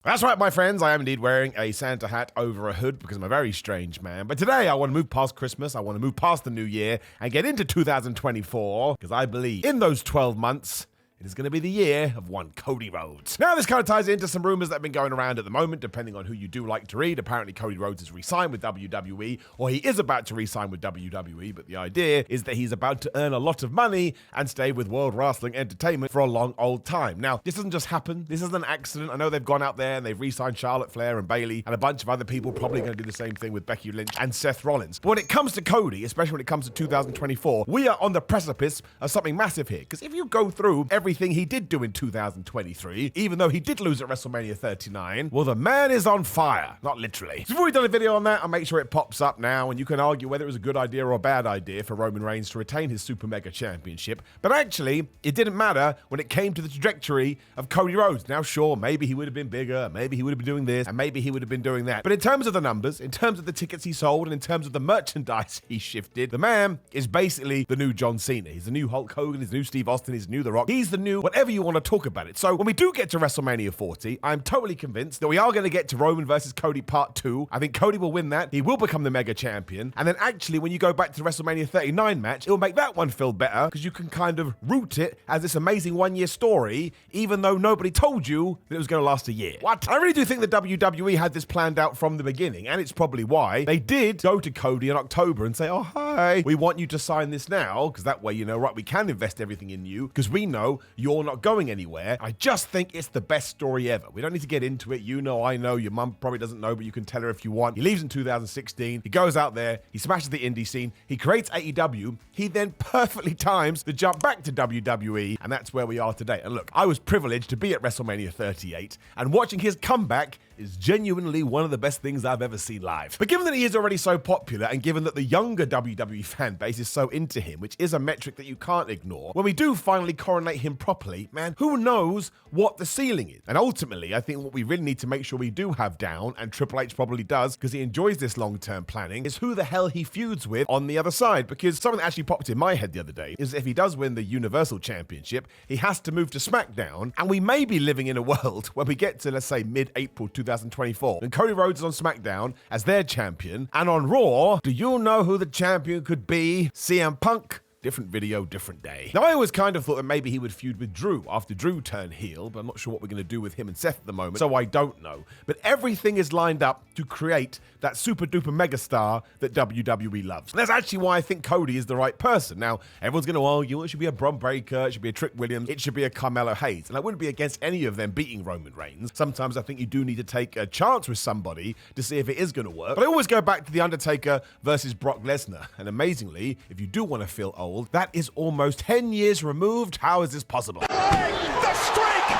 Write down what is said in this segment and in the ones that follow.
That's right, my friends. I am indeed wearing a Santa hat over a hood because I'm a very strange man. But today I want to move past Christmas, I want to move past the new year and get into 2024 because I believe in those 12 months, it is going to be the year of one Cody Rhodes. Now, this kind of ties into some rumors that have been going around at the moment, depending on who you do like to read. Apparently, Cody Rhodes has re-signed with WWE, or he is about to re-sign with WWE, but the idea is that he's about to earn a lot of money and stay with World Wrestling Entertainment for a long old time. Now, this doesn't just happen. This isn't an accident. I know they've gone out there and they've re-signed Charlotte Flair and Bayley and a bunch of other people, probably going to do the same thing with Becky Lynch and Seth Rollins. But when it comes to Cody, especially when it comes to 2024, we are on the precipice of something massive here. Because if you go through everything he did do in 2023, even though he did lose at WrestleMania 39, well, the man is on fire. Not literally. So we've already done a video on that. I'll make sure it pops up now, and you can argue whether it was a good idea or a bad idea for Roman Reigns to retain his Super Mega Championship. But actually, it didn't matter when it came to the trajectory of Cody Rhodes. Now, sure, maybe he would have been bigger, maybe he would have been doing this, and maybe he would have been doing that. But in terms of the numbers, in terms of the tickets he sold, and in terms of the merchandise he shifted, the man is basically the new John Cena. He's the new Hulk Hogan, he's the new Steve Austin, he's the new The Rock. He's the new whatever you want to talk about it. So when we do get to WrestleMania 40, I'm totally convinced that we are going to get to Roman versus Cody Part 2. I think Cody will win that. He will become the Mega Champion. And then actually, when you go back to the WrestleMania 39 match, it'll make that one feel better because you can kind of root it as this amazing one-year story, even though nobody told you that it was going to last a year. What? I really do think the WWE had this planned out from the beginning, and it's probably why they did go to Cody in October and say, oh, hi, we want you to sign this now, because that way, you know, right, we can invest everything in you because we know you're not going anywhere. I just think it's the best story ever. We don't need to get into it. You know, I know, your mum probably doesn't know, but you can tell her if you want. He leaves in 2016. He goes out there. He smashes the indie scene. He creates AEW. He then perfectly times the jump back to WWE, and that's where we are today. And look, I was privileged to be at WrestleMania 38, and watching his comeback is genuinely one of the best things I've ever seen live. But given that he is already so popular, and given that the younger WWE fan base is so into him, which is a metric that you can't ignore, when we do finally coronate him properly, man, who knows what the ceiling is? And ultimately, I think what we really need to make sure we do have down, and Triple H probably does, because he enjoys this long-term planning, is who the hell he feuds with on the other side. Because something that actually popped in my head the other day is if he does win the Universal Championship, he has to move to SmackDown, and we may be living in a world when we get to, let's say, mid-April 2024, and Cody Rhodes is on SmackDown as their champion, and on Raw, do you know who the champion could be? CM Punk? Different video, different day. Now, I always kind of thought that maybe he would feud with Drew after Drew turned heel, but I'm not sure what we're going to do with him and Seth at the moment, so I don't know. But everything is lined up to create that super duper megastar that WWE loves. And that's actually why I think Cody is the right person. Now, everyone's going to argue, it should be a Bron Breakker, it should be a Trick Williams, it should be a Carmelo Hayes. And I wouldn't be against any of them beating Roman Reigns. Sometimes I think you do need to take a chance with somebody to see if it is going to work. But I always go back to The Undertaker versus Brock Lesnar. And amazingly, if you do want to feel old, that is almost 10 years removed. How is this possible? The streak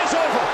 is over.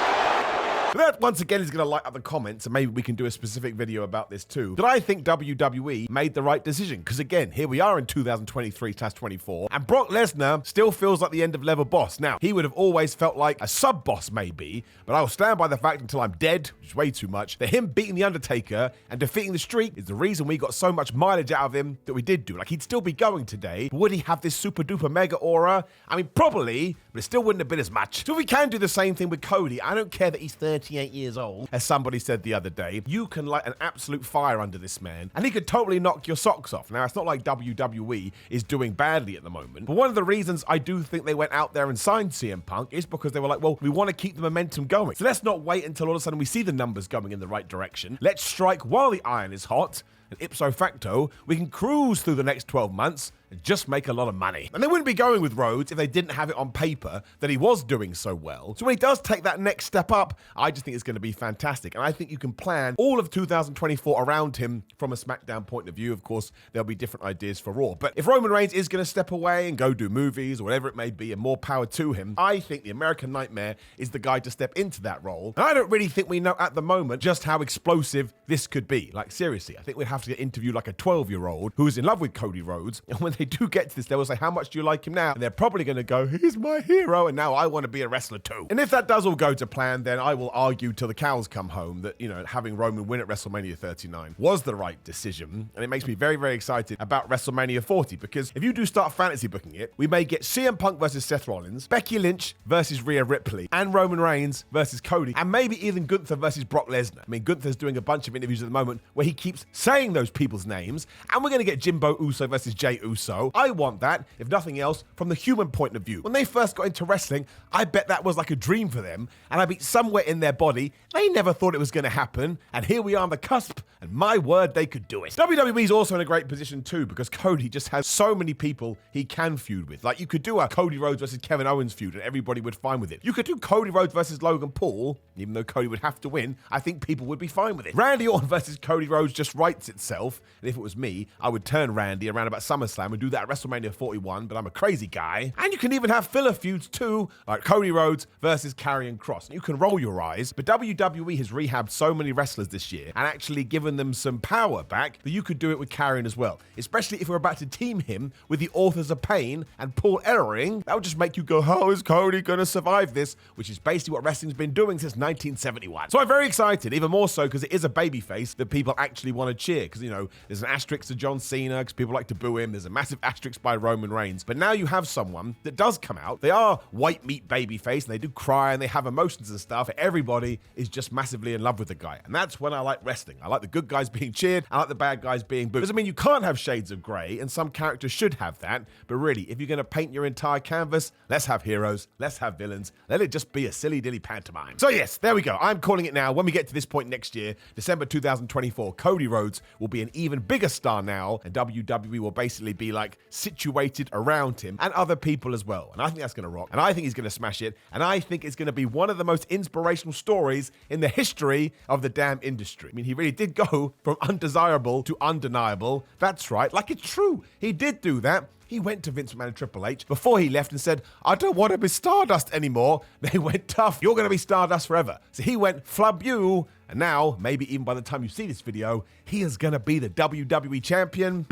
But that, once again, is going to light up the comments, and maybe we can do a specific video about this too. But I think WWE made the right decision, because again, here we are in 2023/24, and Brock Lesnar still feels like the end-of-level boss. Now, he would have always felt like a sub-boss maybe, but I'll stand by the fact until I'm dead, which is way too much, that him beating The Undertaker and defeating The Streak is the reason we got so much mileage out of him that we did do. Like, he'd still be going today, but would he have this super-duper mega aura? I mean, probably, but it still wouldn't have been as much. So if we can do the same thing with Cody, I don't care that he's 38 years old, as somebody said the other day, you can light an absolute fire under this man, and he could totally knock your socks off. Now, it's not like WWE is doing badly at the moment, but one of the reasons I do think they went out there and signed CM Punk is because they were like, well, we want to keep the momentum going. So let's not wait until all of a sudden we see the numbers going in the right direction. Let's strike while the iron is hot, and ipso facto, we can cruise through the next 12 months and just make a lot of money. And they wouldn't be going with Rhodes if they didn't have it on paper that he was doing so well. So when he does take that next step up, I just think it's going to be fantastic. And I think you can plan all of 2024 around him from a SmackDown point of view. Of course, there'll be different ideas for Raw. But if Roman Reigns is going to step away and go do movies or whatever it may be, and more power to him, I think the American Nightmare is the guy to step into that role. And I don't really think we know at the moment just how explosive this could be. Like, seriously, I think we'd have have to interview like a 12-year-old who is in love with Cody Rhodes. And when they do get to this, they will say, how much do you like him now? And they're probably going to go, he's my hero, and now I want to be a wrestler too. And if that does all go to plan, then I will argue till the cows come home that, having Roman win at WrestleMania 39 was the right decision. And it makes me very, very excited about WrestleMania 40, because if you do start fantasy booking it, we may get CM Punk versus Seth Rollins, Becky Lynch versus Rhea Ripley, and Roman Reigns versus Cody, and maybe even Gunther versus Brock Lesnar. I mean, Gunther's doing a bunch of interviews at the moment where he keeps saying those people's names, and we're going to get Jimbo Uso versus Jey Uso. I want that, if nothing else, from the human point of view. When they first got into wrestling, I bet that was like a dream for them, and I bet somewhere in their body, they never thought it was going to happen, and here we are on the cusp, and my word, they could do it. WWE's also in a great position too, because Cody just has so many people he can feud with. Like, you could do a Cody Rhodes versus Kevin Owens feud, and everybody would fine with it. You could do Cody Rhodes versus Logan Paul, even though Cody would have to win, I think people would be fine with it. Randy Orton versus Cody Rhodes just writes itself, and if it was me, I would turn Randy around about SummerSlam and do that at WrestleMania 41, but I'm a crazy guy. And you can even have filler feuds too, like Cody Rhodes versus Karrion Kross. And you can roll your eyes, but WWE has rehabbed so many wrestlers this year and actually given them some power back that you could do it with Karrion as well, especially if we're about to team him with the Authors of Pain and Paul Ellering. That would just make you go, how is Cody gonna survive this? Which is basically what wrestling's been doing since 1971. So I'm very excited, even more so because it is a babyface that people actually want to cheer, because, there's an asterisk to John Cena because people like to boo him. There's a massive asterisk by Roman Reigns. But now you have someone that does come out. They are white meat babyface, and they do cry, and they have emotions and stuff. Everybody is just massively in love with the guy. And that's when I like wrestling. I like the good guys being cheered. I like the bad guys being booed. Doesn't mean you can't have shades of grey, and some characters should have that. But really, if you're going to paint your entire canvas, let's have heroes, let's have villains. Let it just be a silly-dilly pantomime. So yes, there we go. I'm calling it now. When we get to this point next year, December 2024, Cody Rhodes will be an even bigger star now, and WWE will basically be like situated around him and other people as well. And I think that's going to rock, and I think he's going to smash it, and I think it's going to be one of the most inspirational stories in the history of the damn industry. I mean, he really did go from undesirable to undeniable. That's right, like it's true. He did do that. He went to Vince McMahon and Triple H before he left and said, I don't want to be Stardust anymore. They went, tough, you're going to be Stardust forever. So he went, flub you. And now, maybe even by the time you see this video, he is going to be the WWE champion.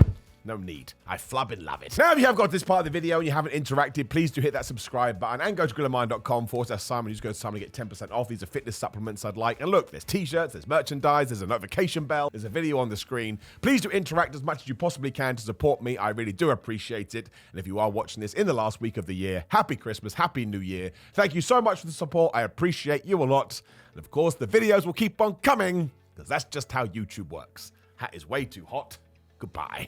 No need. I flub and love it. Now, if you have got to this part of the video and you haven't interacted, please do hit that subscribe button and go to grillermind.com/Simon. Just go to Simon and get 10% off. These are fitness supplements I'd like. And look, there's t-shirts, there's merchandise, there's a notification bell, there's a video on the screen. Please do interact as much as you possibly can to support me. I really do appreciate it. And if you are watching this in the last week of the year, happy Christmas, happy New Year. Thank you so much for the support. I appreciate you a lot. And of course, the videos will keep on coming, because that's just how YouTube works. Hat is way too hot. Goodbye.